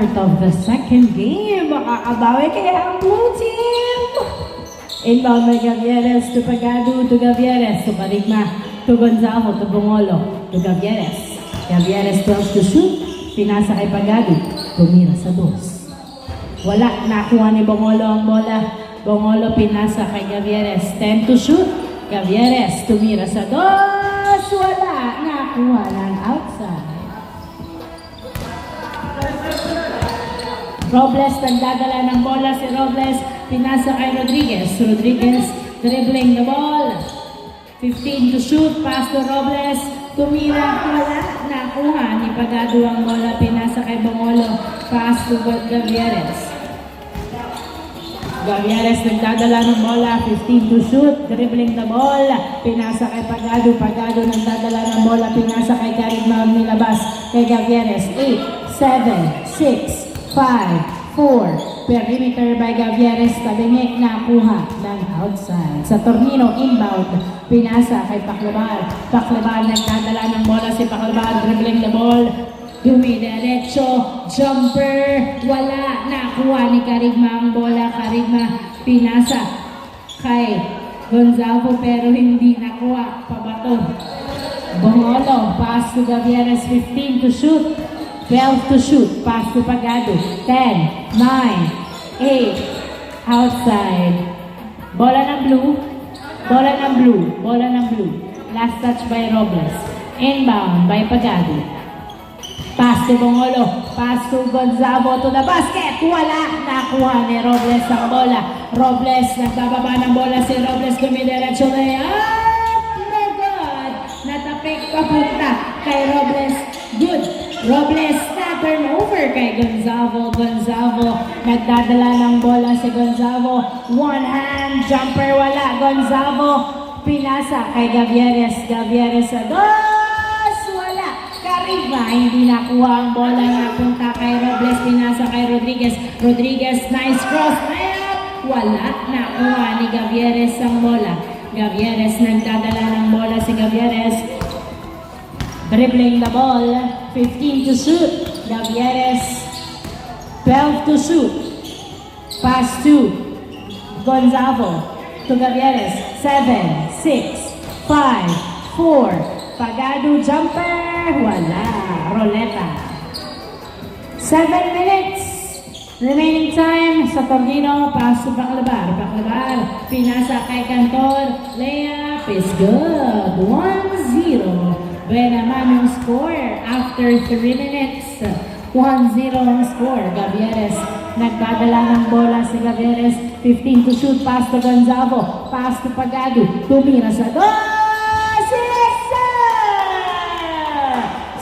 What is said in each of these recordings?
Of the second game, makakabawi kaya ang blue team. Inbound by Gavieres to Pagado, to Gavieres, to Barigma, to Gonzalo, to Bongolo, to Gavieres. Gavieres 12 to shoot, pinasa kay Pagado, tumira sa dos. Wala, nakuha ni Bongolo ang bola. Bongolo pinasa kay Gavieres, 10 to shoot. Gavieres tumira sa dos. Wala, nakuha ng outside. Robles nagdadala ng bola si Robles, pinasa kay Rodriguez. Rodriguez dribbling the ball. 15 to shoot, pass to Robles. Tumira, wala, nakuha ni Pagado ang bola, pinasa kay Bongolo. Pass to Gavieres. Gavieres nagdadala ng bola, 15 to shoot, dribbling the ball. Pinasa kay Pagado. Pagado nagdadala ng bola, pinasa kay Carigma, nilabas kay Gavieres. 8, 7, 6, 5, 4, perimeter by Gavieres, tabingi, nakuha ng outside. Sa Tornino, inbound, pinasa kay Paclabar. Paclabar, nagdadala ng bola si Paclabar, dribbling the ball, dumidiretso, jumper, wala, nakuha ni Carigma ang bola. Carigma, pinasa kay Gonzalo, pero hindi nakuha, pabato. Bongolo, pass to Gavieres, 15 to shoot. 12 to shoot, pass to Pagado, 10, 9, 8, outside. Bola ng blue, bola ng blue, bola ng blue. Last touch by Robles. Inbound by Pagado. Pass to Bongolo, pass to Gonzalo to the basket. Wala, nakuha ni Robles ang bola. Robles, nagbababa ng bola si Robles, dumidiretso na yan. No good. Natapik papunta kay Robles. Good. Robles na turnover kay Gonzalo. Gonzalo, nagdadala ng bola si Gonzalo. One hand, jumper, wala. Gonzalo, pinasa kay Gavieres. Gavieres sa dos, wala. Carigma, hindi nakuha ang bola, napunta kay Robles, pinasa kay Rodriguez. Rodriguez, nice cross, layup, wala. Nakuha ni Gavieres ang bola. Gavieres, nagdadala ng bola si Gavieres. Dribbling the ball, 15 to shoot. Gavieres, 12 to shoot. Pass to Gonzalo, to Gavieres, 7, 6, 5, 4. Pagado, jumper, wala. Roleta. 7 minutes. Remaining time sa Tornino, pass to Paclabar. Paclabar, pinasa kay Cantor. Layup is good. 1-0. Benaman ang score after 3 minutes. 1-0 ang score. Gavieres, nagdadala ng bola si Gavieres. 15 to shoot, pass to Gonzalo. Pass to Pagado. Tumira sa dos. Yes, sir!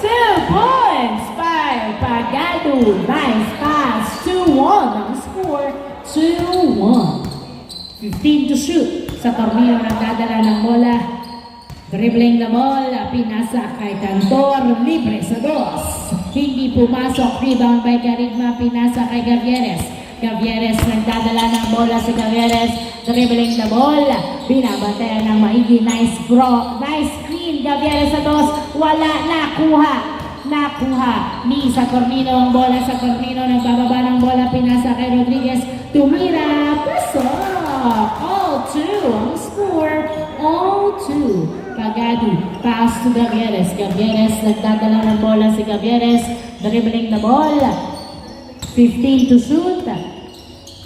2 points by Pagado. Nice pass. 2-1 ang score. 2-1. 15 to shoot. Sa Tornino, nagdadala ng bola. Dribbling the ball, pinasa kay Cantor, libre sa dos. Hindi pumasok, rebound by Carigma, pinasa kay Gavieres. Gavieres, nagdadala ng bola si Gavieres. Dribbling the ball, binabantayan ng maigi, nice screen. Gavieres sa dos, wala, nakuha ni Saturnino ang bola. Saturnino, nagbababa ng bola, pinasa kay Rodriguez. Tumira, pasok. All 2 ang score, all 2. Pagado, pass to Gavieres. Gavieres, nagdadala ng bola si Gavieres. Dribbling the ball. 15 to shoot.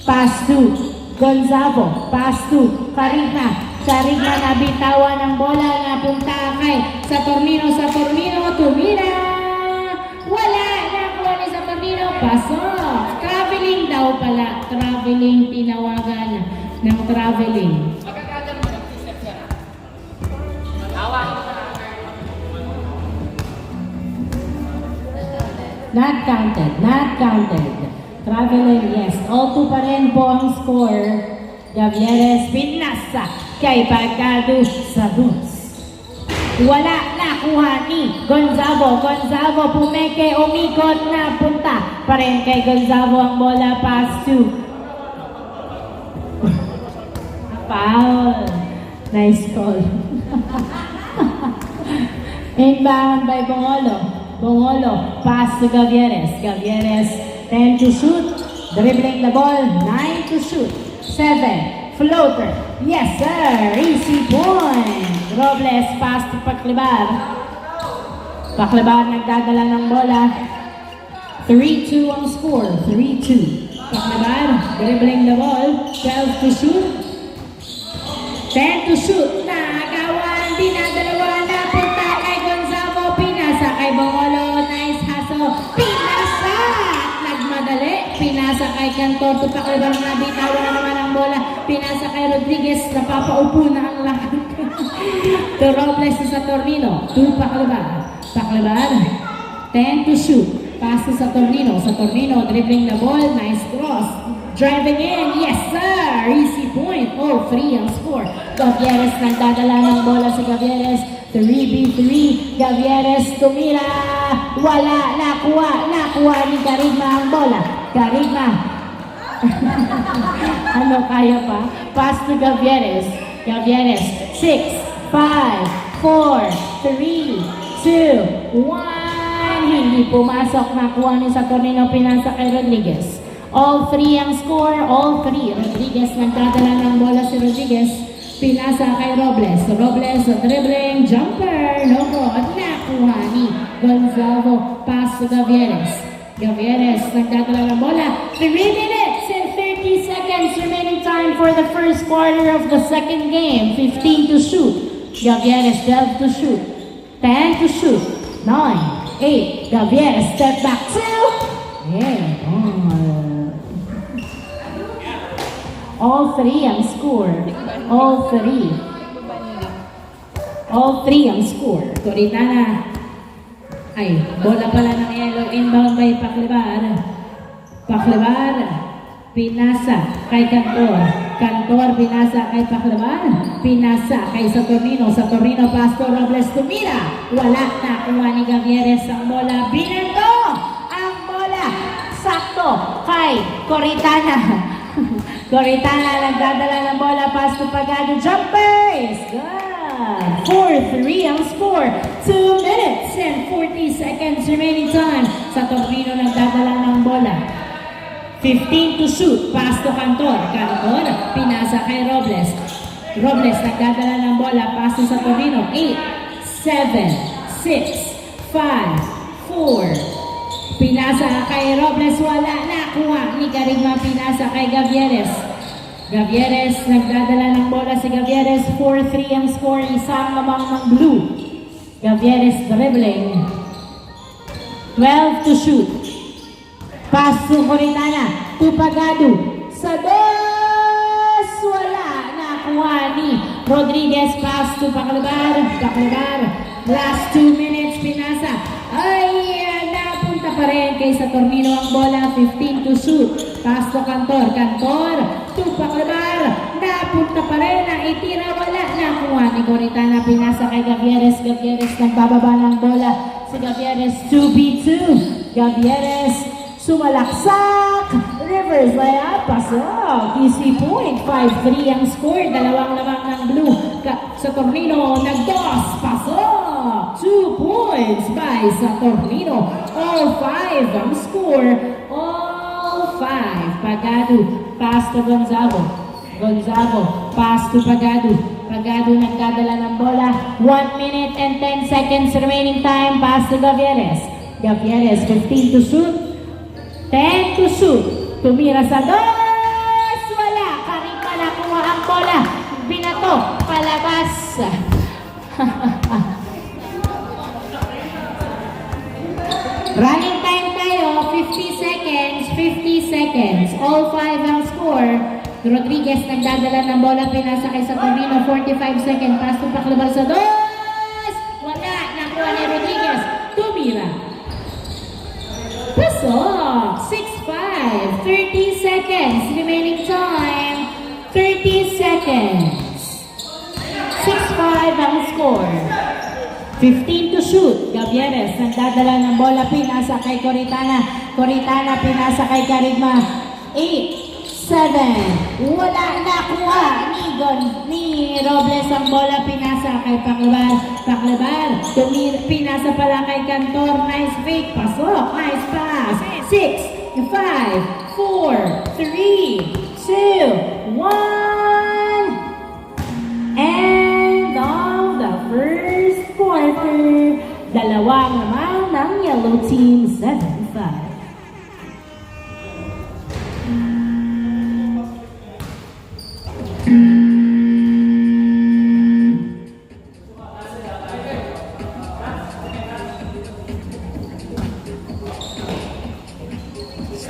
Pass to Gonzalo. Pass to Carigma. Carigma, nabitawan ng bola. Napunta kay Saturnino. Saturnino, tumira. Wala, nakuha ni Saturnino. Pasok. Traveling daw pala. Traveling, tinawagan ng traveling. Not counted. Traveling, yes. All 2 pa rin po ang score. Gavieres, pinasa kay Pagado sa dos. Wala, nakuha ni Gonzalo. Gonzalo, pumeke, umikot, na punta pa rin kay Gonzalo ang bola. Pass to foul. Nice call. Inbound by Bongolo. Bongolo, pass to Gavieres. Gavieres, 10 to shoot. Dribbling the ball, 9 to shoot. 7, floater. Yes sir, easy point. Robles, pass to Paclibar. Paclibar nagdadala ng bola. 3-2 ang score, 3-2. Paclibar, dribbling the ball, 12 to shoot. 10 to shoot. Nagawan, dinadalawa, napunta kay Gonzalo. Pinasa kay Bongolo, nice hustle. Pinasa! Nagmadali. Pinasa kay Cantor. Paclibar na bitawan na naman ang bola. Pinasa kay Rodriguez. Napapaupo na ang lahat. To Robles sa Tornino. To Paclibar. Paclibar, 10 to shoot. Pass to Saturnino. Saturnino dribbling the ball. Nice cross. Driving in. Yes sir! Easy point. All 3 ang score. Gavieres nagdadala ng bola si Gavieres. 3v3. Gavieres tumira. Wala. Nakuha. Nakuha ni Carigma ang bola. Carigma. Ano kaya pa? Pass to Gavieres. Gavieres. 6, 5, 4, 3, 2, 1. Hindi pumasok. Nakuha ni Saturnino. Pinasa kay Rodriguez. All 3 ang score. All 3. Rodriguez nagdadala ng bola si Rodriguez. Pinasa kay Robles. Robles dribbling. Jumper. No go. At nakuha ni Gonzalo. Pass to Gavieres. Gavieres nagdadala ng bola. 3 minutes and 30 seconds remaining time for the first quarter of the second game. 15 to shoot. Gavieres 12 to shoot. 10 to shoot. 9, 8. Gavieres step back 2. Yeah. All 3 ang score. All 3. All 3 ang score. Toritana. Ay, bola pala ng yellow. Inbound by Paclibar. Paclibar. Pinasa kay Cantor. Cantor pinasa kay Paclibar. Pinasa kay Saturnino. Saturnino pass to Robles tumira. Wala na. Kuha ni Gavieres ang bola. Binando ang bola. Sakto kay Coritana. Coritana nagdadala ng bola. Pass to Pagado. Jumpers! Good! 4-3 ang score. 2 minutes and 40 seconds remaining time. Saturnino nagdadala ng bola. 15 to shoot. Pass to Cantor. Cantor, pinasa kay Robles. Robles nagdadala ng bola. Pass to Saturnino. 8, 7, 6, 5, 4. Pinasa kay Robles. Wala. Nakuha ni Carigma. Pinasa kay Gavieres. Gavieres nagdadala ng bola si Gavieres. 4-3 ang score. Isang lamang ng blue. Gavieres dribbling. 12 to shoot. Pass to Coritana. To Pagado. Sa dos! Wala. Nakuha ni Rodriguez. Pass to Paclibar. Paclibar. Last 2 minutes. Pinasa. Ay, napunta pa rin kay Saturnino ang bola. 15 to shoot. Pass to Cantor. Cantor. To Paclibar. Napunta pa rin. Ang itira. Wala. Nakuha ni Coritana. Pinasa kay Gavieres. Gavieres nagbababa ng bola. Si Gavieres 2v2. Gavieres. Sumalaksak! Reverse layup, pasok! Easy point, 5-3 ang score. Dalawang lamang ng blue. Saturnino, nag-dos, pasok! 2 points by Saturnino. All 5 ang score. All 5. Pagado, pass to Gonzalo. Gonzalo, pass to Pagado. Pagado nagdadala ng bola. 1 minute and 10 seconds remaining time. Pass to Gavieres. Gavieres, 15 to shoot. 10 to shoot. Tumira sa dos. Wala. Carigma nakuha ang bola. Binato. Palabas. Running time tayo. 50 seconds. 50 seconds. All 5 ang score. Rodriguez nagdadala ng bola. Pinasa kay Saturnino. 45 seconds. Pass to Paclibar sa dos. Wala. Nakuha ni Rodriguez. Tumira. Pasok! 6-5. 30 seconds. Remaining time. 30 seconds. 6-5 ang score. 15 to shoot. Gavieres nagdadala ng bola. Pinasa kay Coritana. Coritana pinasa kay Carigma. 8, 7. Wala nakuha ni Robles ang bola. Pinasa kay Paclibar. Paclibar. Pinasa pala kay Cantor. Nice fake. Pasok. Nice pass. 6, 5, 4, 3, 2, 1. End of the first quarter. Dalawang naman ng yellow team, 7-5.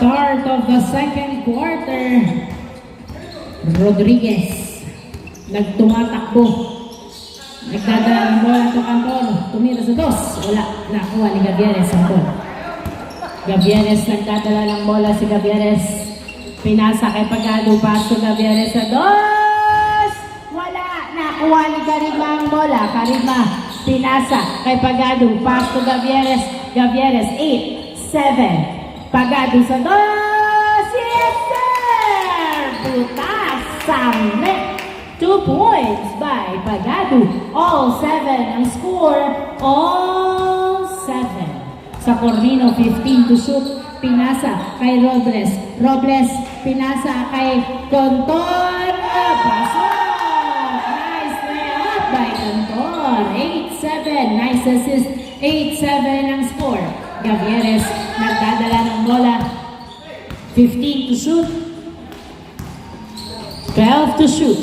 Start of the second quarter. Rodriguez nagtumatakbo. Nagdadala ng bola sa kanton. Tumira sa dos. Wala. Nakuha ni Gavieres ang bola. Gavieres nagdadala ng bola si Gavieres. Pinasa kay Pagado. Paso Gavieres sa dos. Wala. Nakuha ni Karigma ang bola. Karigma. Pinasa kay Pagado. Paso Gavieres. Gavieres 8, 7. Pagado sa dos! Yes, sir! Butas sa net. 2 points by Pagado. All 7 ang score. All 7. Sa Corvino, 15 to shoot. Pinasa kay Robles. Robles, pinasa kay Contor. Pasok! Nice layup by Contor. 8-7. Nice assist. 8-7 ang score. Gavieres nagdadala ng bola. 15 to shoot. 12 to shoot.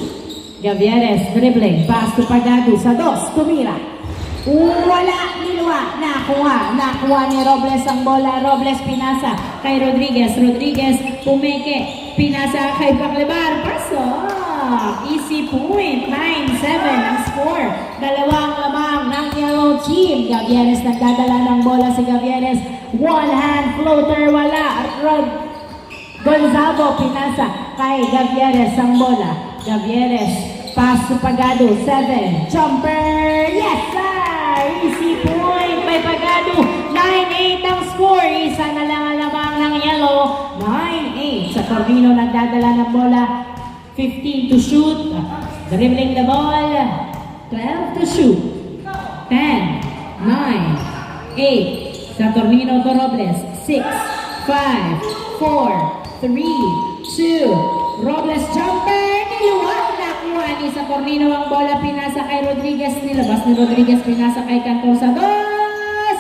Gavieres dribbling. Pass to Pagado sa dos. Tumira. Wala. Niluwa. Nakuha ni Robles ang bola. Robles pinasa kay Rodriguez. Rodriguez pumeke. Pinasa kay Paclabar. Pasok. Easy point. 9-7 ang score. Dalawang lamang ng yellow team. Gavieres nagdadala ng bola si Gavieres. One hand floater. Wala. Gonzalo pinasa kay Gavieres ang bola. Gavieres. Pass to Pagado. 7. Jumper. Yes, sir. Easy point by Pagado. 9-8 ang score. Isa na lang ang lamang ng yellow. 9-8. Sa Corvino nagdadala ng bola. 15 to shoot. Dribbling the ball. 12 to shoot. 10, 9, 8. Saturnino to Robles. 6, 5, 4, 3, 2. Robles jumper. Niluwag. Nakuha ni Saturnino ang bola. Pinasa kay Rodriguez. Nilabas ni Rodriguez. Pinasa kay Cantor sa dos.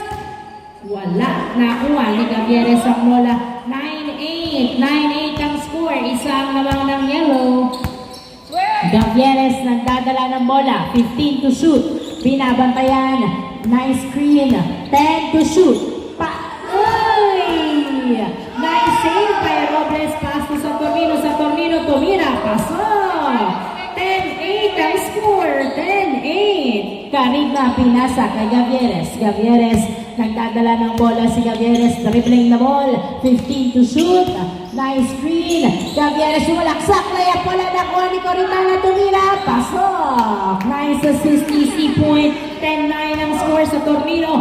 Wala. Nakuha ni Gavieres ang bola. 9-8. 9-8 ang score. Isang lamang ng yellow. Gavieres nagdadala ng bola. 15 to shoot. Binabantayan. Nice screen. 10 to shoot. Uy! Nice save by Robles. Pass to Saturnino. Saturnino tumira. Pasok. 10-8 ang score. 10-8. Karigma pinasa kay Gavieres. Gavieres nagdadala ng bola si Gavieres. Dribbling the ball. 15 to shoot. Nice screen. Gavieres sumalaksak. Layap wala nakuha ni Coritana. Tumira. Pasok. Nice assist. Easy point. 10-9 ang score sa Tornino.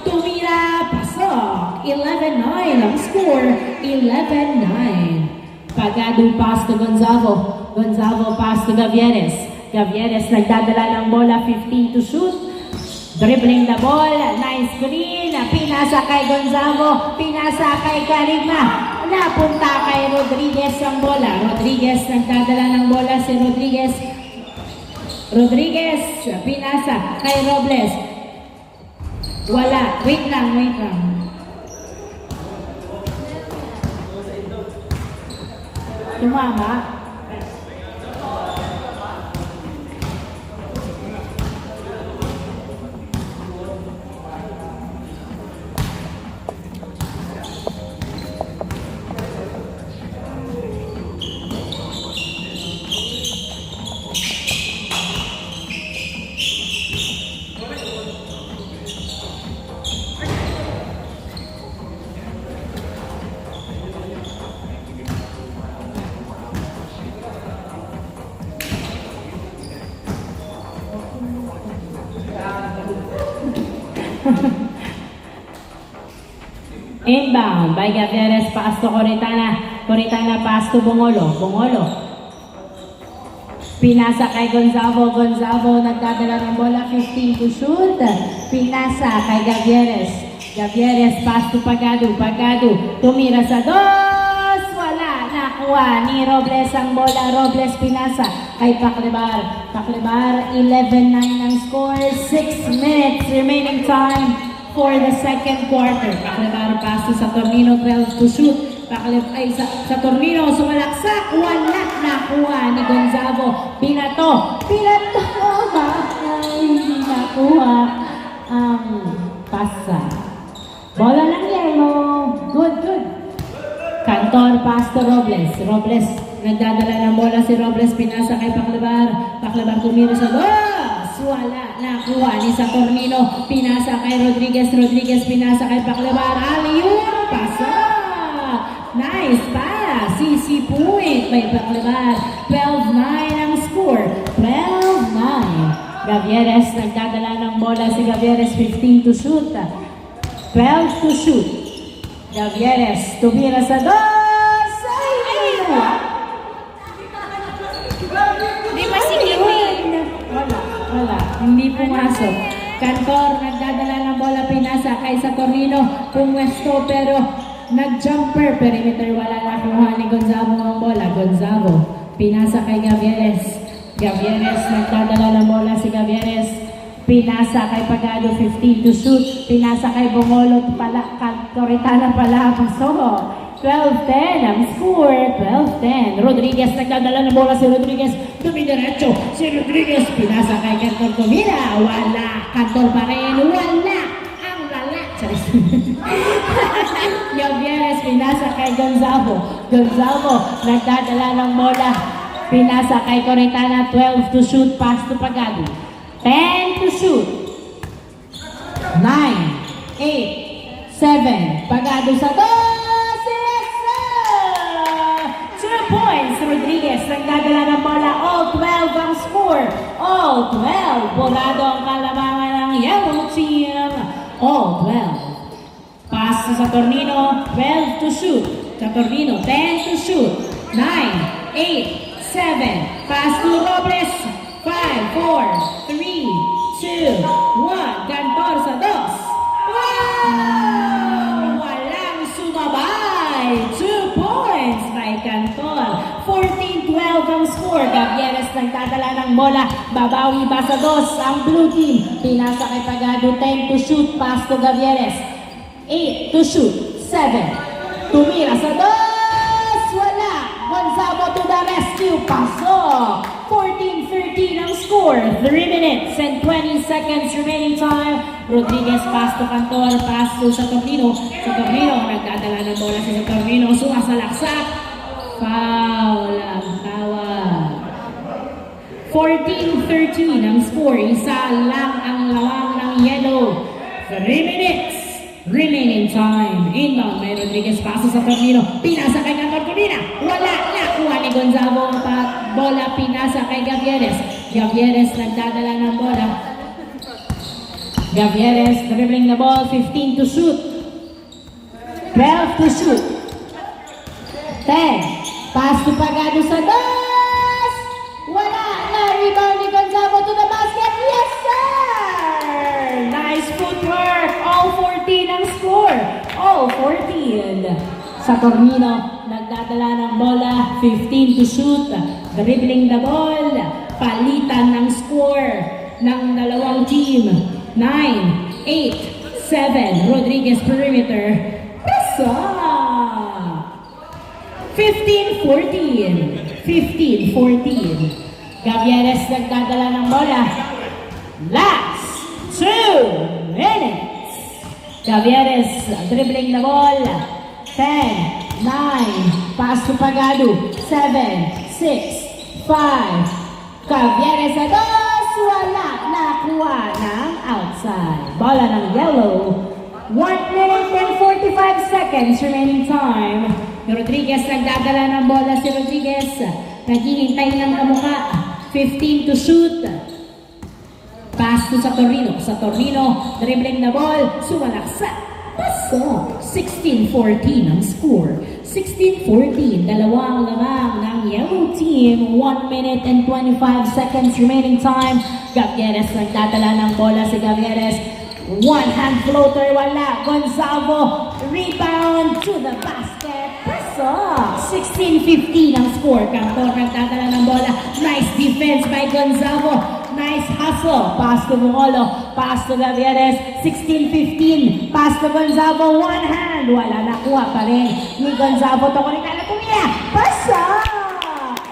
Tumira. Pasok. 11-9 ang score. 11-9. Pagado pass to Gonzalo. Gonzalo pass to Gavieres. Gavieres nagdadala ng bola. 15 to shoot. Dribbling the ball. Nice screen. Pinasa kay Gonzalo. Pinasa kay Karigma. Napunta kay Rodriguez ang bola. Rodriguez nagdadala ng bola si Rodriguez. Rodriguez pinasa kay Robles. Wala. Wait lang. Tumama. Inbound by Gavieres, pass to Coritana. Coritana pass to Bongolo. Bongolo. Pinasa kay Gonzalo. Gonzalo nagdadala ng bola. 15 to shoot. Pinasa kay Gavieres. Gavieres, pass to Pagado. Pagado, tumira sa dos. Wala, nakuha ni Robles ang bola. Robles pinasa kay Paclebar. Paclebar, 11-9 ang score. 6 minutes remaining time for the second quarter. Paclebar, pass to Saturnino, 12 to shoot. Saturnino, sumalaksak. Wala, nakuha ni Gonzalo. Binato. Ay, hindi nakuha ang pasa. Bola ng yellow. Good. Cantor, pass to Robles. Robles, nagdadala ng bola si Robles. Pinasa kay Paclebar. Paclebar tumira sa dos. Wala, nakuha ni Saturnino. Pinasa kay Rodriguez. Rodriguez, pinasa kay Paclebar. Alley-oop, pasa. Nice pass. CC point by Paclebar. 12-9 ang score. 12-9. Gavieres, nagdadala ng bola si Gavieres. 15 to shoot. 12 to shoot. Gavieres, tumira sa dos. Ay, Di masigilin. Wala. Hindi pumasok. Cantor, nagdadala ng bola. Pinasa kay Saturnino. Pumwesto pero nag-jumper. Perimeter, wala nakuha ni Gonzalo ang bola. Gonzalo, pinasa kay Gavieres. Gavieres, nagdadala ng bola si Gavieres. Pinasa kay Pagado, 15 to shoot. Pinasa kay Bongolot pala, Coritana pala, paso. 12-10 ang score, 12-10. Rodriguez, nagdadala ng bola si Rodriguez. Dumidiretso si Rodriguez. Pinasa kay Cantor Comina. Wala. Cantor pa rin. Wala. Ang lala. Gavieres, pinasa kay Gonzalo. Gonzalo, nagdadala ng bola. Pinasa kay Coritana, 12 to shoot, pass to Pagado. 10 to shoot. 9, 8, 7. Pagado sa dos. Yes, sir! 2 points. Rodriguez, nagdadala ng bola. All 12 ang score. All 12. Borado ang kalamangan ng yellow team. All 12. Pass sa Saturnino, 12 to shoot. Saturnino, 10 to shoot. 9, 8, 7. Pass to Robles. 5, 4, 3, 2, 1. Cantor sa dos. Wow! Walang sumabay. 2 points by Cantor. 14-12 ang score. Gavieres nagdadala ng bola. Babawi ba sa dos ang blue team. Pinasa kay Pagado. 10 to shoot. Pass to Gavieres. 8 to shoot. 7. Tumira sa dos. Wala. Gonzalo to the rescue. Pasok. 14-13 ang score. 3 minutes and 20 seconds remaining time. Rodriguez, pass to Cantor. Pass to Saturnino. Saturnino, nagdadala ng bola si Saturnino. Sumasalaksak. Foul ang tawag. 14-13 ang score. Isa lang ang lawang ng yellow. 3 minutes remaining time. Inbound may Rodriguez, paso sa Saturnino. Pinasa kay Cantor Comina. Wala, nakuha ni Gonzalo ang bola. Pinasa kay Gavieres. Gavieres nagdadala ng bola. Gavieres dribbling the ball. 15 to shoot. 12 to shoot. 10. Pass to Pagado sa dos. Wala na. Rebound ni Gonzalo to the basket. Yes, sir! Nice footwork. All 14 ang score. All 14. Saturnino, nagdadala ng bola. 15 to shoot. Dribbling the ball. Palitan ng score ng dalawang team. 9, 8, 7. Rodriguez perimeter. Pasa! 15-14. 15-14. Gavieres nagdadala ng bola. Last 2 minutes. Gavieres dribbling the ball. 10, 9, pass to Pagado. 7, 6, 5. Gavieres sa dos. Wala, nakuha ng outside. Bola ng yellow. 1 minute and 45 seconds remaining time. Rodriguez nagdadala ng bola si Rodriguez. Naghihintay ng kamukha. 15 to shoot. Pass to Saturnino. Saturnino dribbling the ball. Sumalaksa. Paso. 16-14 ang score. 16-14. Dalawang lamang ng yellow team. 1 minute and 25 seconds remaining time. Gavieres nagdadala ng bola si Gavieres. One hand floater, wala. Gonzalo, rebound to the basket. Pasok. 16-15 ang score. Cantor nagdadala ng bola. Nice defense by Gonzalo. Nice hustle. Pass to Mungolo. Pass to Gavieres. 16-15. Pass to Gonzalo. One hand. Wala, nakuha pa rin ni Gonzalo. Toko rin na tumira. Pasok.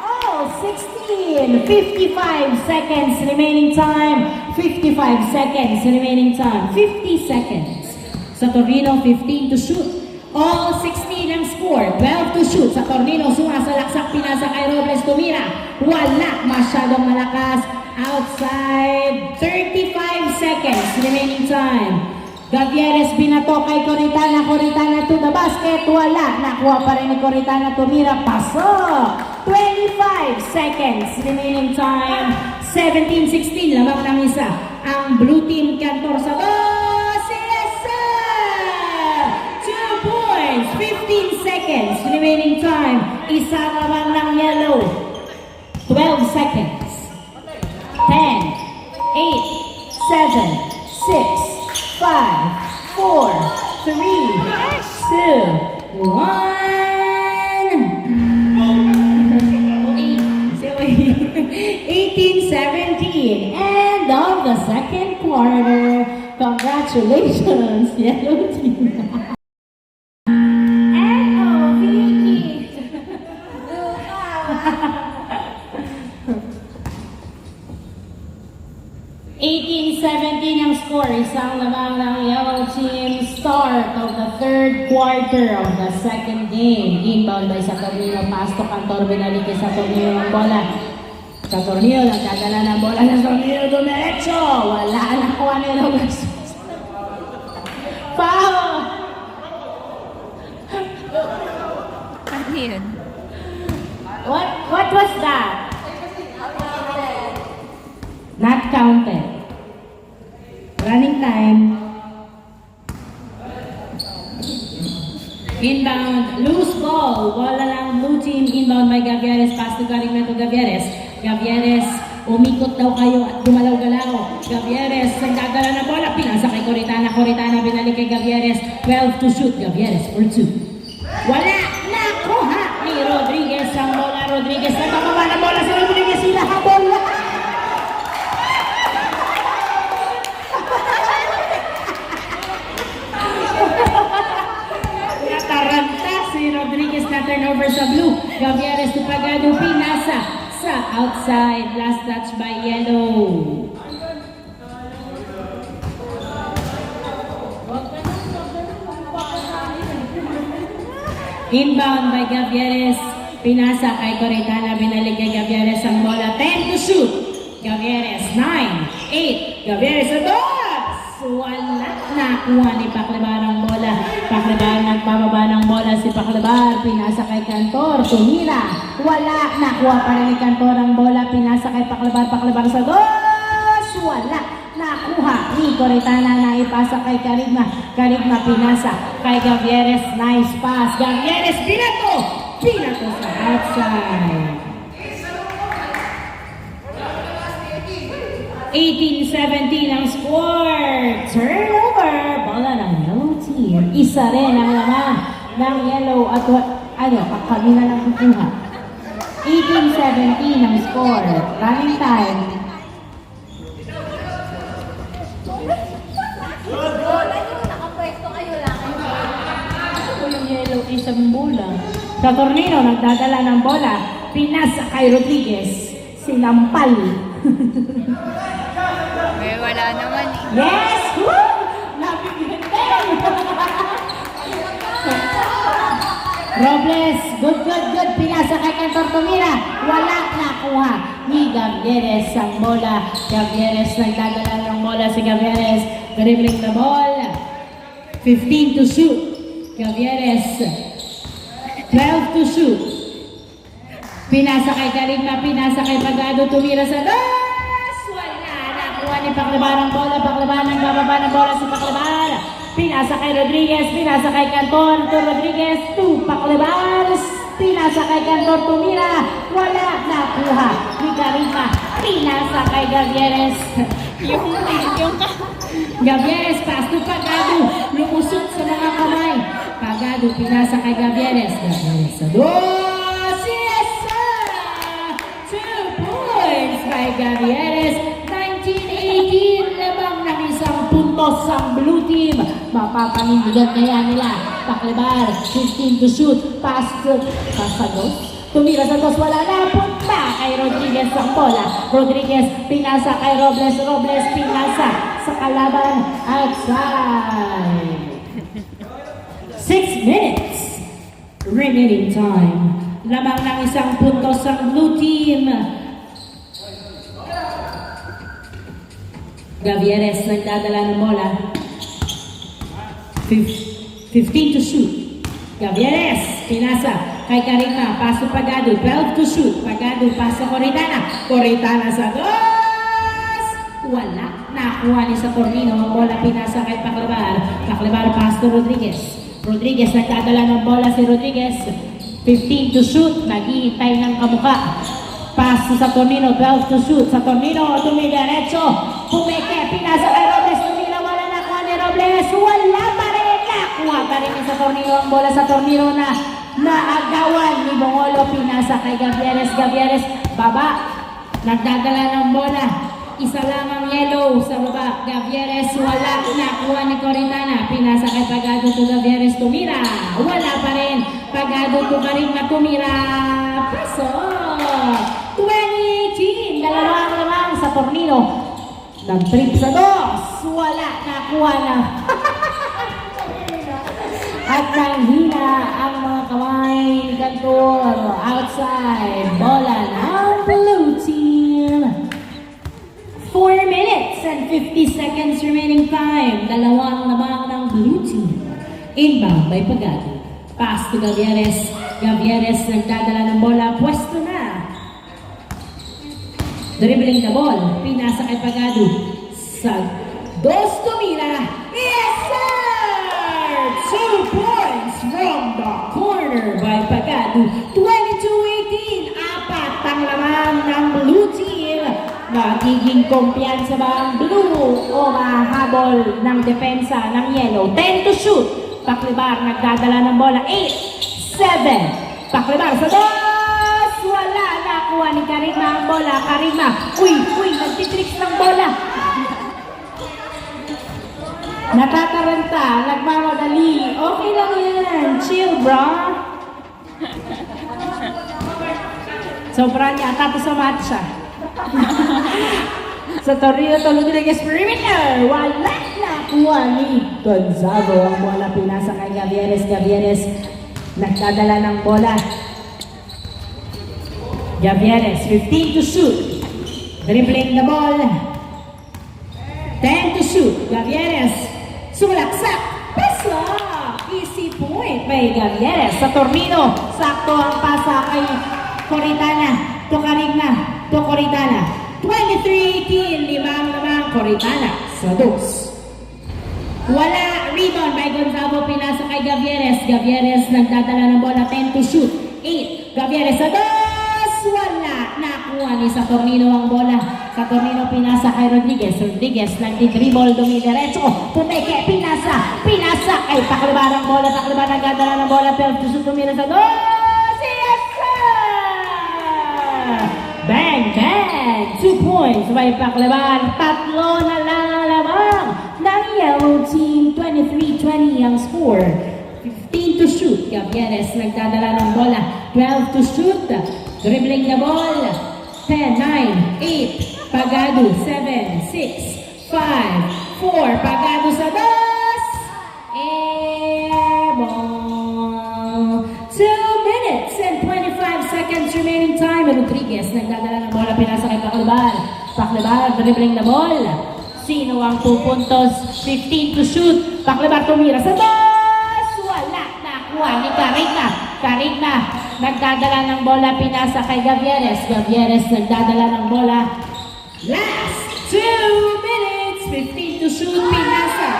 Oh, 16. 55 seconds remaining time. 55 seconds remaining time. 50 seconds. Sa Torino, 15 to shoot. All 16 ang score. 12 to shoot. Sa Torino, sumasalaksak, pinasa kay Robles, tumira. Wala, masyadong malakas. Outside. 35 seconds remaining time. Gavieres binato kay Coritana. Coritana to the basket. Wala, nakuha pa rin ni Coritana, tumira. Pasok. 25 seconds remaining time. 17-16, lamang ng isa. Ang blue team, Cantor sa CSR! 2 points, 15 seconds remaining time. Isa lamang ng yellow. 12 seconds. 10, 8, 7, 6, 5, 4, 3, 2, 18-17, and on the second quarter, congratulations, yellow team. And Vicky. 18-17 ang score, isang lamang ng yellow team. Start of the third quarter of the second game. Inbound by Saturnino, pass to Cantor, binalik sa Saturnino ng bola. Saturnino, nagdadala ng bola ng Saturnino, dumiretso. Wala, nakuha ni Robles. Foul! Ano yun? What was that? Not counted. Running time. Inbound, loose ball. Bola lang, blue team. Inbound by Gavieres. Pass to Carigmento Gavieres. Gavieres, umikot daw kayo at gumalaw-galaw. Gavieres, nagdadala na bola. Pinasa kay Coritana. Coritana, binalik kay Gavieres. 12 to shoot. Gavieres for 2. Wala! Nakuha ni Rodriguez ang bola. Rodriguez, nagpapaba na bola si Rodriguez. Sila habol lahat. Nataranta si Rodriguez na turnover sa blue. Gavieres to Pagado, pinasa sa outside. Last touch by yellow. Inbound by Gavieres. Pinasa kay Coritana, binalik kay Gavieres ang bola. 10 to shoot. Gavieres, 9, 8. Gavieres sa dos! Wala, nakuha ni Paclabar ang bola. Paclabar, nagpababa ng bola si Paclabar. Pinasa kay Cantor, tumira. Wala, nakuha pa rin ni Cantor ang bola. Pinasa kay Paclabar, Paclabar sa dos! Wala, nakuha ni Coritana, naipasa kay Carigma. Carigma pinasa kay Gavieres. Nice pass. Gavieres, pinato! Pinato sa outside. 18-17 ang score. Turnover. Bola ng yellow team. Isa rin ang laman ng yellow at kami na lang kukuha. 18-17 ang score. Running time. Nakapwesto kayo lang. Ito yung yellow isang bola. Sa Tornino, nagdadala ng bola. Pinasa kay Rodriguez. Sinampal. Wala naman eh. Yes! Woo! Nabigyan din! Robles, good. Pinasa kay Cantor, tumira. Wala, nakuha ni Gavieres ang bola. Gavieres, nagdadala ng bola si Gavieres. Dribbling the ball. 15 to shoot. Gavieres, 12 to shoot. Pinasa kay Carigma, pinasa kay Pagado, tumira sa dos! Wala, nakuha ni Paclabar ang bola. Paclabar, nagbababa ng bola si Paclabar. Pinasa kay Rodriguez, pinasa kay Cantor, to Rodriguez, to Paclabar. Pinasa kay Cantor, tumira. Wala, nakuha ni Carigma. Pinasa kay Gavieres. yung Gavieres, pass to Pagado. Lumusot sa mga kamay. Pagado, pinasa kay Gavieres. Gavieres sa dos. Yes, sir! 2 points by Gavieres. 19-18. Lamang ng isang puntos ang blue team. Mapapanindigan kaya nila. Paklebar, 15 to shoot. Pass sa dos. Tumira sa dos, wala na. Punta kay Rodriguez ang bola. Rodriguez, pinasa kay Robles. Robles, pinasa sa kalaban outside. 6 minutes remaining time. Lamang ng isang puntos ang blue team. Gavieres nagdadala ng bola. 15 to shoot. Gavieres, pinasa kay Karima, paso Pagado, 12 to shoot. Pagado, paso Coritana. Coritana sa dos! Wala. Nakuha ni Saturnino. Ang bola pinasa kay Paklebar. Paklebar, paso Rodriguez. Rodriguez, nagdadala ng bola si Rodriguez. 15 to shoot. Naghihintay ng kamuka. Pass sa Saturnino, 12 to shoot. Saturnino, tumidiretso. Pumeke, pinasa kay Robles. Tumila, wala nakuha ni Robles. Wala pa rin. Nakuha pa rin ni Saturnino ang bola. Saturnino na naagawan ni Bongolo. Pinasa kay Gavieres. Gavieres, baba. Nagdadala ng bola. Isa lang ang yellow sa baba. Gavieres, wala. Nakuha ni Coritana. Pinasa kay Pagado to Gavieres. Tumira. Wala pa rin. Pagado to Karima. Tumira. Paso. 2018. Dalawang lamang sa Tornino. Nag-trip sa dos. Wala. Nakuha na. At nanghina ang mga kamay. Kantor. Outside. Bola ng blue team. 4 minutes and 50 seconds remaining time. Dalawang lamang ng blue team. Inbound by Pagado. Pass to Gavieres. Gavieres nagdadala ng bola. Pwesto na. Dribbling the ball. Pinasa kay Pagado. Sa dos tumira. Yes, sir! 2 points from the corner by Pagado. 22-18. Apat ang lamang ng blue team. Magiging kumpiyansa ba ang blue o mahabol ng depensa ng yellow? 10 to shoot. Paklebar nagdadala ng bola. 8, 7. Paklebar sa dos. Wala. Nakuha ni Karima ang bola. Karima. Uy, nagtitricks ng bola. Natataranta. Nagmamadali. Okay lang yan. Chill, bro. Sobrang yata to sa matcha. Sa Tornino Rodriguez perimeter. Wala nakuha ni Gonzago. Ang bola pinasa kay Gavieres. Gavieres nagdadala ng bola. Gavieres, 15 to shoot. Dribbling the ball. 10 to shoot. Gavieres, sumalaksak. Pasa! Easy point by Gavieres. Sa Tornino, sakto ang pasa kay Coritana. To Karigna. To Coritana. 23-18. Limang lamang Coritana. Sa dos. Wala. Rebound by Gonzago. Pinasa kay Gavieres. Gavieres nagdadala ng bola. 10 to shoot. 8. Gavieres sa dos. Wala. Nakuha ni Saturnino ang bola. Saturnino pinasa kay Rodriguez. Rodriguez nagdi-dribble. Dumidiretso. Pumeke. Pinasa. Pinasa kay Paklebar ang bola. Paklebar nagdadala ng bola. 12 to shoot. Tumira sa dos. Yes, sir! Bang, bang! 2 points by Paklebar. Tatlo na lang lamang ng yellow team. 23-20 ang score. 15 to shoot. Gavieres nagdadala ng bola. 12 to shoot. Dribbling the ball. 10, 9, 8. Pagado. 7, 6, 5, 4. Pagado sa dos. Airball. 2 minutes and 25 seconds remaining time. Rodriguez nagdadala ng bola. Pinasa kay Paklebar. Paklebar dribbling the ball. Sino ang pupuntos? 15 to shoot. Paklebar tumira sa dos. Wala. Nakuha ni Karigna. Karigna nagdadala ng bola. Pinasa kay Gavieres. Gavieres nagdadala ng bola. Last 2 minutes. 15 to shoot. Pinasa.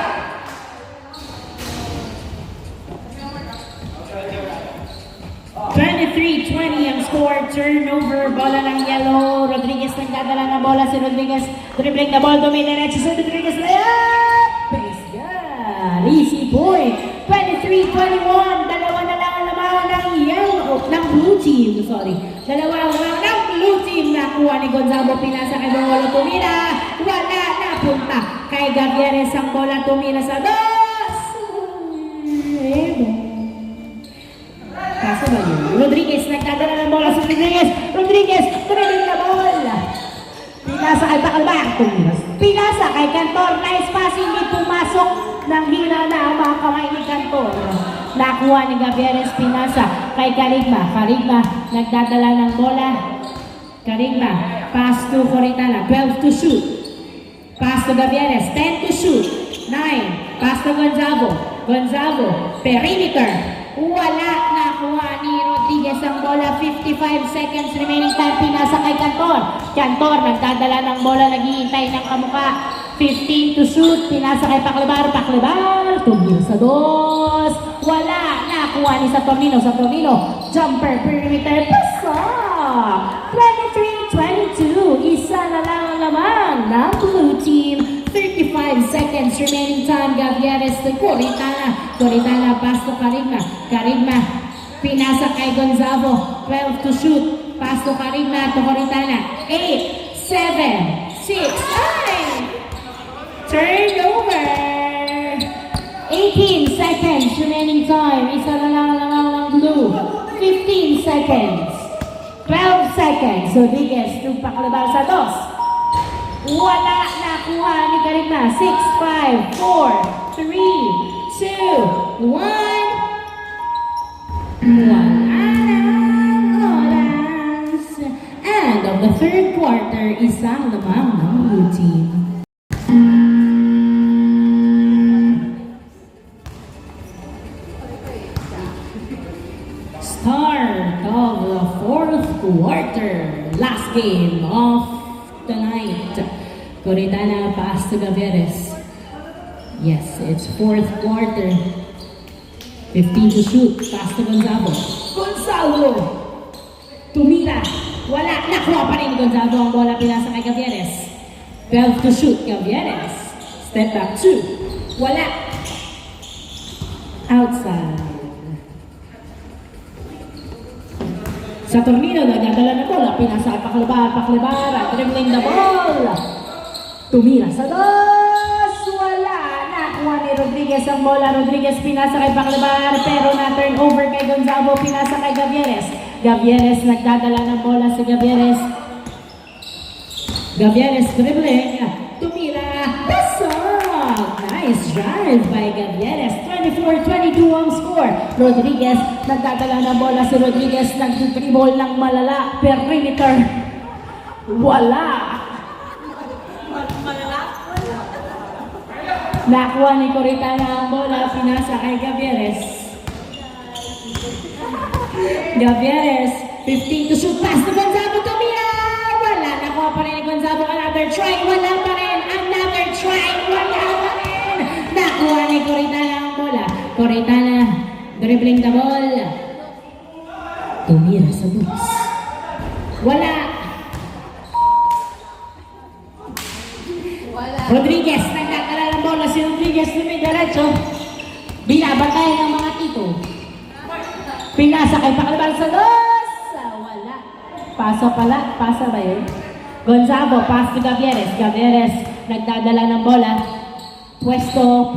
$23-20 ang score, turnover, bola ng yellow. Rodriguez nagdadala ng bola, si Rodriguez dribbling the ball, dumidiretso si Rodriguez, layup! Base good! Easy point! 23-21, dalawa na lang ang lamang ng yellow, ng blue team, sorry. Dalawa ang lamang ng blue team, nakuha ni Gonzalo, pinasa kay Bongolo, tumira, wala, napunta kay Gavieres ang bola, tumira sa dos! Kaso ba yun? Rodriguez, nagdadala ng bola sa Rodriguez. Rodriguez, dribbling the ball. Pinasa kay Bacalbar. Pinasa kay Cantor. Nice pass, hindi pumasok. Nang hina na ang mga kamay ni Cantor. Nakuha ni Gavieres, pinasa kay Carigma. Carigma, nagdadala ng bola. Carigma, pass to Coritana. 12 to shoot. Pass to Gavieres. 10 to shoot. 9. Pass to Gonzalo. Gonzalo, perimeter. Wala, nakuha ni Rodriguez ang bola. 55 seconds remaining time, pinasa kay Cantor. Cantor, nagdadala ng bola, naghihintay ng kamuka. 15 to shoot, pinasa kay Paclebar. Paclebar, tumil sa dos. Wala, nakuha ni Saturnino. Saturnino, jumper, perimeter, pasa. 23-22, isa na lang ang laman ng blue team. 35 seconds remaining time. Gavieres to Coritana. Coritana, pass to Carigma. Carigma, pinasa kay Gonzalo. 12 to shoot. Pass to Carigma to Coritana. 8, 7, 6, 5. Turnover. 18 seconds remaining time. Isa na lang ang blue. 15 seconds. 12 seconds. Rodriguez to Paclebar sa dos. Wala, nakuha ni Carigma. 6, 5, 4, 3, 2, 1. Wala ng oras. End of the third quarter, isang lamang ng blue team. Start of the fourth quarter. Last game of the night. Coritana pass to Gavieres. Yes, it's fourth quarter. 15 to shoot. Pass to Gonzalo. Gonzalo! Tumira. Wala. Nakuha pa rin ni Gonzalo ang bola, pinasa kay Gavieres. 12 to shoot. Gavieres. Step back 2. Wala. Outside. Saturnino, nagdadala ng bola, pinasa kay Paclebar. Paclebar, dribbling the ball. Tumira sa dos. Wala. Nakuha ni Rodriguez ang bola. Rodriguez pinasa kay Paclebar, pero na-turn over kay Gonzalo. Pinasa kay Gavieres. Gavieres, nagdadala ng bola si Gavieres. Gavieres dribbling. Tumira. Pasok. Nice drive by Gavieres. 24-22 ang score. Rodriguez, nagdadala ng bola si Rodriguez. Nag-dribble ng malala. Perimeter. Wala. Nakuha ni Coritana ang bola, pinasa kay Gavieres. Gavieres, 15 to shoot, pass to Gonzalo, tumira! Wala, nakuha pa rin ni Gonzalo, another try, wala pa rin, another try, wala pa rin! Nakuha ni Coritana ang bola. Coritana, dribbling the ball. Tumira sa bus. Wala. Rodriguez, nagdadala ng bola si Rodriguez, dumidiretso. Binabantay ng mga tito. Pinasa kay Paclebar sa dos. Wala. Paso pala. Pasa ba yun? Gonzalo, pass to Gavieres. Gavieres, nagdadala ng bola. Pwesto.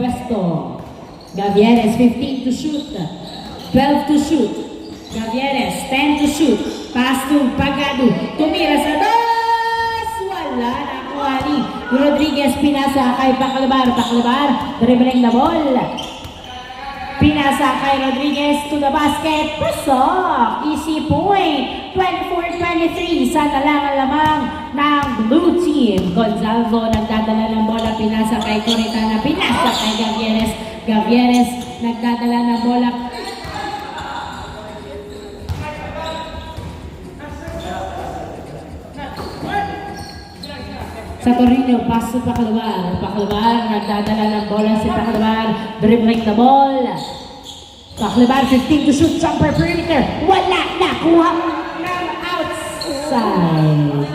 Gavieres, 15 to shoot. 12 to shoot. Gavieres, 10 to shoot. Pass to Pagado. Tumira sa dos. Wala. Nakuha ni Rodriguez, pinasa kay Paclebar. Paclebar, dribbling the ball. Pinasa kay Rodriguez to the basket. Pasok. Easy point. 24-23. Isa na lang ang lamang ng blue team. Gonzalo, nagdadala ng bola. Pinasa kay Coritana. Pinasa kay Gavieres. Gavieres, nagdadala ng bola. Saturnino, pass to Paclebar. Paclebar, nagdadala ng bola si Paclebar. Dribbling the ball. Paclebar, 15 to shoot, jumper perimeter. Wala, nakuha ng side.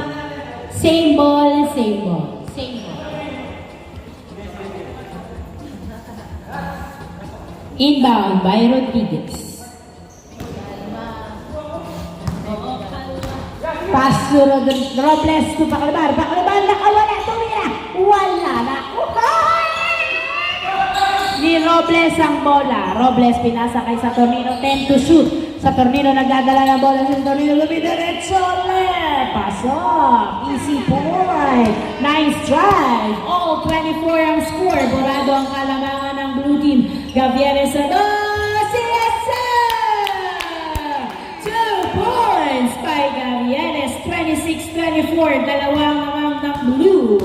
Same ball, same ball. Same ball. Inbound by Rodriguez. Pass to Robles to Paclabar. Paclabar, nakawala. Tumira. Wala na. Ni Robles ang bola. Robles pinasa kay Saturnino. 10 to shoot. Saturnino nagdadala ng bola. Saturnino lumidiretso. Pasok. Easy point. Nice drive. All 24 ang score. Borado ang kalamangan ng blue team. Gavieres sa dos. Yes, sir! 2 points by Gavieres. 26-24. Dalawang amang ng blue.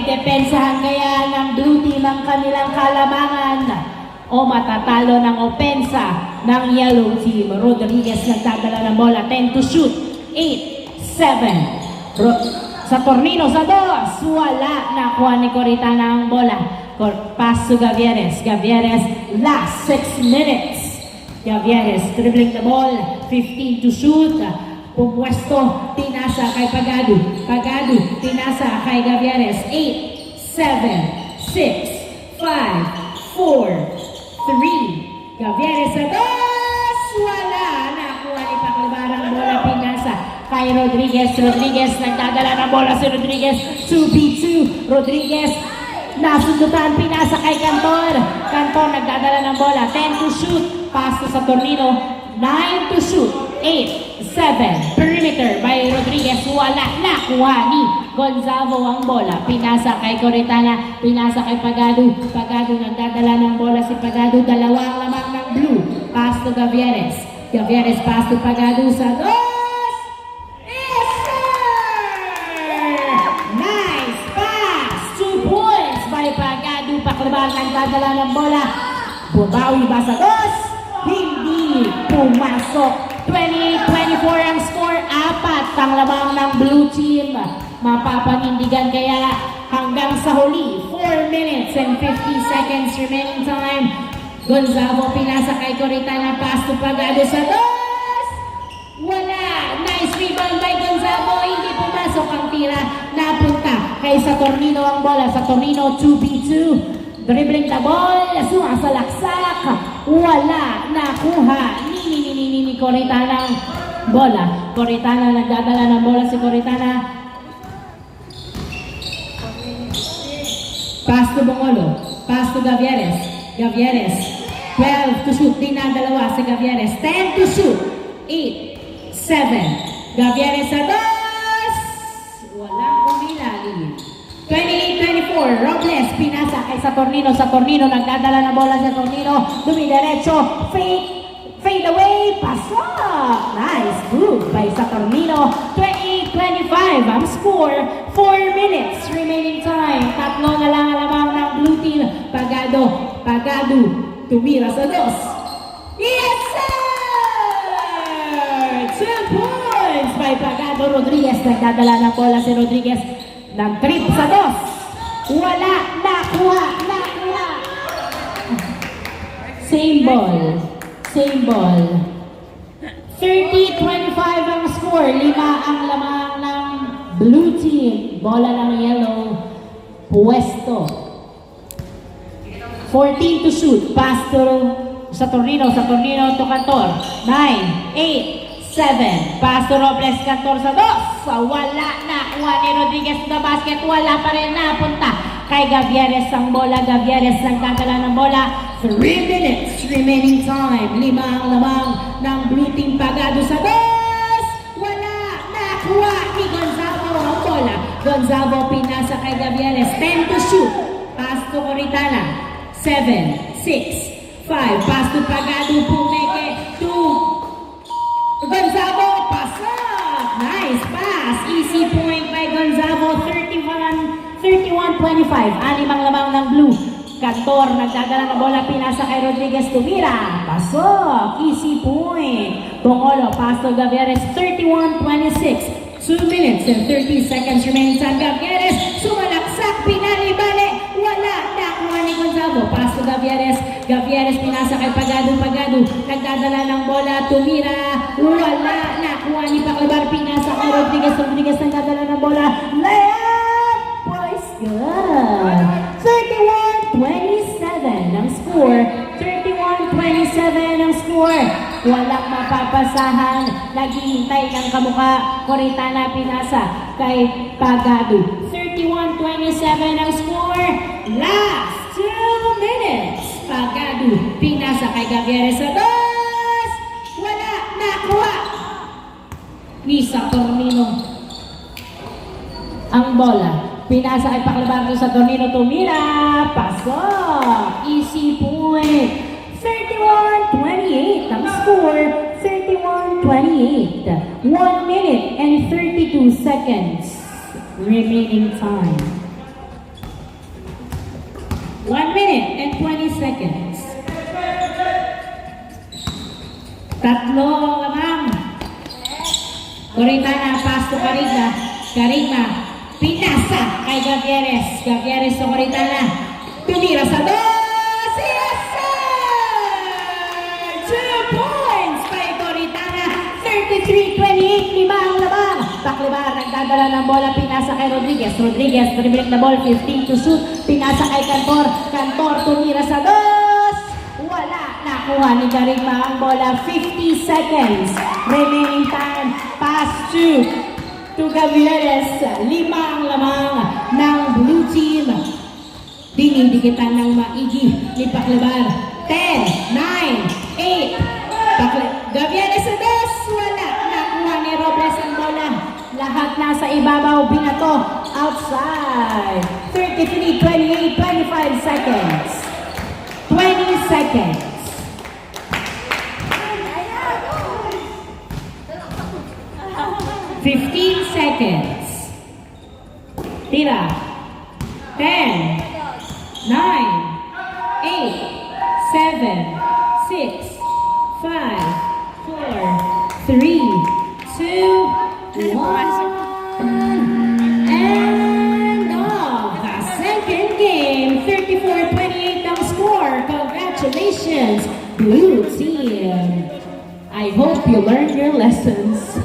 Depensahan kaya ng blue team ang kanilang kalamangan o matatalo ng opensa ng yellow team. Rodriguez nagdadala ng bola. 10 to shoot. 8, 7. Saturnino sa dos. Wala. Nakuha ni Coritana ang bola. Pass to Gavieres. Gavieres last 6 minutes. Gavieres dribbling the ball. 15 to shoot. Pumwesto, pinasa kay Pagado. Pagado, pinasa kay Gavieres. 8, 7, 6, 5, 4, 3. Gavieres sa dos. Wala. Nakuha ni Paclabar ang bola. Pinasa kay Rodriguez. Rodriguez nagdadala ng bola si Rodriguez. 2v2. Rodriguez nasundutan. Pinasa kay Cantor. Cantor nagdadala ng bola. 10 to shoot. Pass to Saturnino. 9 to shoot. 8, 7. Perimeter by Rodriguez. Wala. Nakuha ni Gonzalo ang bola. Pinasa kay Coritana. Pinasa kay Pagado. Pagado nagdadala ng bola si Pagado. Dalawang lamang ng blue. Pass to Gavieres. Gavieres pass to Pagado sa dos. Yes, sir! Nice pass. 2 points by Pagado. Paclabar nagdadala ng bola. Bumawi ba sa dos? Hindi pumasok. 28-24 ang score. 4 ang lamang ng blue team. Mapapanindigan kaya hanggang sa huli. 4 minutes and 50 seconds remaining time. Gonzalo pinasa kay Coritana. Pass to Pagado sa dos. Wala. Nice rebound by Gonzalo. Hindi pumasok ang tira. Napunta kay Saturnino ang bola. Saturnino 2v2. Dribbling the ball. Sumasalaksak. Wala. Nakuha ni Coritana ang bola. Coritana nagdadala ng bola si Coritana. Pass to Bongolo. Pass to Gavieres. Gavieres. 12 to shoot. Dinadalawa si Gavieres. 10 to shoot. 8, 7. Gavieres sa dos. Walang kumilali. 28-24. Robles pinasa kay Saturnino. Saturnino nagdadala ng bola si Saturnino. Dumidiretso. Fade away. Pasok. Nice move by Saturnino. 28-25 ang score. 4 minutes remaining time. Tatlo na lang alamang ng blue team. Pagado. Tumira sa dos. Yes, sir! 2 points by Pagado. Rodriguez nagdadala ng bola si Rodriguez. Nag-trip sa dos. Wala. Nakuha. Same ball. 30-25 ang score. 5 ang lamang ng blue team. Bola ng yellow. Puesto. 14 to shoot. Pass to Saturnino. Saturnino to Cantor. 9, 8, 7. Pass to Robles. Cantor sa dos. Wala. Nakuha ni Rodriguez na basket. Wala pa rin. Napunta kay Gavieres ang bola. Gavieres nagdadala ng bola. 3 minutes remaining time. 5 ang lamang ng blue team. Pagado sa dos. Wala. Nakuha ni Gonzalo ang bola. Gonzalo pinasa kay Gavieres. 10 to shoot. Pass to Coritana. 7, 6, 5. Pass to Pagado. Pumeke. 2. Gonzalo. Pasok. Nice pass. Easy point by Gonzalo. 31-25. 6 ang lamang ng blue. Cantor nagdadala ng bola. Pinasa kay Rodriguez. Tumira. Pasok. Easy point. Bongolo. Pass to Gavieres. 31-26. 2 minutes and 30 seconds remaining time. Gavieres. Sumalaksak. Pinalibali. Wala. Nakuha ni Gonzalo. Pass to Gavieres. Gavieres pinasa kay Pagado. Pagado nagdadala ng bola. Tumira. Wala. nakuha ni Paclabar, pinasa kay Rodriguez. Rodriguez ang dadala ng bola. Layup! Boys, good. 31-27 ang score. 31-27 ang score. Walang mapapasahan. Naghihintay ng kamuka. Coritana pinasa kay Pagado. 31-27 ang score. Last 2 minutes. Pagado pinasa kay Gavieres sa dos. Wala nakuha ni Saturnino ang bola. Pinasa kay Paclabar sa Saturnino, tumira. Pasok. Easy point. 31-28 ang score. 31-28. 1 minute and 32 seconds remaining time. 1 minute and 20 seconds. Tatlo lamang. Coritana, pass to Carigma. Carigma, pinasa kay Gavieres. Gavieres to Coritana. Tumira sa dos. Yes, sir! 2 points kay Coritana. 33-28. 5 ang labang. Paclabar, nagdadala ng bola. Pinasa kay Rodriguez. Rodriguez, dribbling the ball. 15 to shoot. Pinasa kay Cantor. Cantor, tumira sa dos. Wala. Nakuha ni Carigma ang bola. 50 seconds. Remaining time. Pass to Gavieres. 5 ang lamang ng blue team. Dinidikitan ng maigi ni Paclabar. 10, 9, 8. Gavieres sa dos. Wala. Nakuha ni Robles ang bola. Lahat nasa ibabaw. Binato. Outside. 33-28. 25 seconds. 20 seconds. 15 seconds. Tira. 10, 9, 8, 7, 6, 5, 4, 3, 2, 1. And off. The second game. 34-28 ang score. Congratulations, blue team. I hope you learned your lessons.